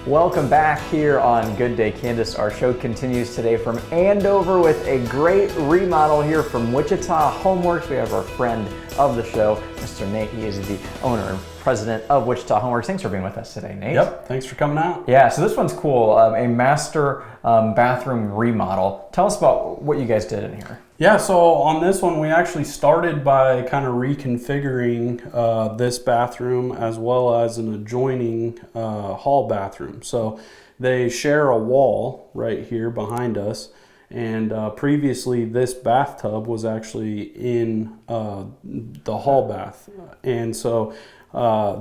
Welcome back here on Good Day Kansas. Our show continues today from Andover with a great remodel here from Wichita Home Works. We have our friend of the show, Mr. Nate. He is the owner and president of Wichita Home Works. Thanks for being with us today, Nate. Yep, thanks for coming out. Yeah, so this one's cool, a master bathroom remodel. Tell us about what you guys did in here. Yeah, so on this one, we actually started by kind of reconfiguring this bathroom as well as an adjoining hall bathroom. So they share a wall right here behind us, and previously this bathtub was actually in the hall bath. And so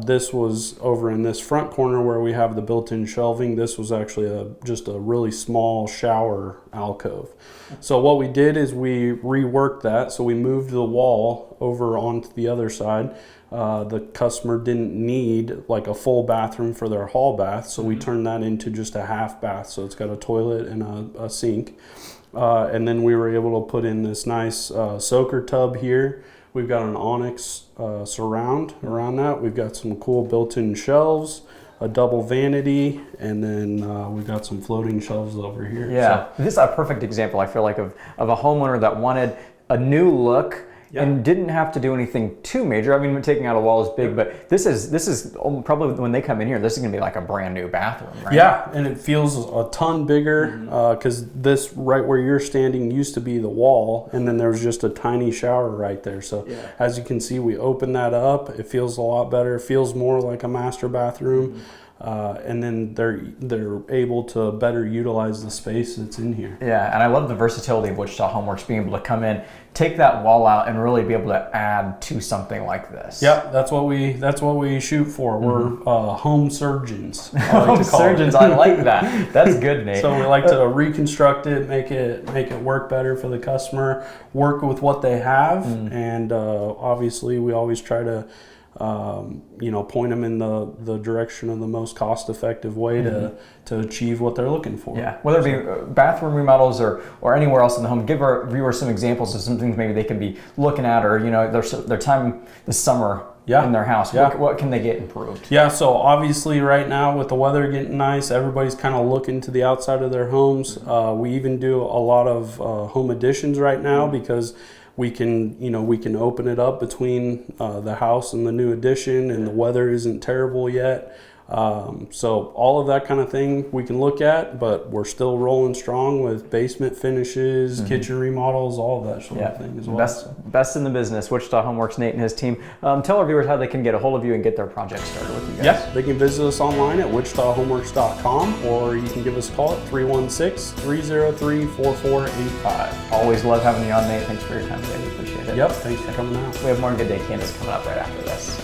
this was over in this front corner where we have the built-in shelving. This was actually just a really small shower alcove. So what we did is we reworked that. So we moved the wall over onto the other side. The customer didn't need like a full bathroom for their hall bath, so we turned that into just a half bath. So it's got a toilet and a sink. And then we were able to put in this nice soaker tub here. We've got an onyx surround around that. We've got some cool built-in shelves, a double vanity, and then we've got some floating shelves over here. Yeah, so this is a perfect example, I feel like, of a homeowner that wanted a new look. Yep. And didn't have to do anything too major. I mean, taking out a wall is big, but this is probably when they come in here, this is going to be like a brand new bathroom, right? Yeah, and it feels a ton bigger because this right where you're standing used to be the wall, and then there was just a tiny shower right there. So as you can see, we open that up. It feels a lot better. It feels more like a master bathroom. And then they're able to better utilize the space that's in here. Yeah, and I love the versatility of Wichita Home Works being able to come in, take that wall out, and really be able to add to something like this. Yep, that's what we shoot for. We're home surgeons. Home surgeons, I like that. That's good, Nate. So we like to reconstruct it, make it work better for the customer, work with what they have, and obviously we always try to point them in the direction of the most cost-effective way to achieve what they're looking for. Yeah, whether it be bathroom remodels or anywhere else in the home, give our viewers some examples of some things maybe they can be looking at, or their time this summer in their house. What can they get improved? Yeah, so obviously right now with the weather getting nice, everybody's kind of looking to the outside of their homes. We even do a lot of home additions right now because we can open it up between the house and the new addition, and the weather isn't terrible yet. So all of that kind of thing we can look at, but we're still rolling strong with basement finishes, kitchen remodels, all of that sort of thing as well. Best in the business, Wichita Home Works, Nate and his team. Tell our viewers how they can get a hold of you and get their project started with you guys. Yeah, they can visit us online at wichitahomeworks.com, or you can give us a call at 316-303-4485. Always love having you on, Nate. Thanks for your time today. We appreciate it. Yep, thanks for coming out. We have more Good Day Kansas coming up right after this.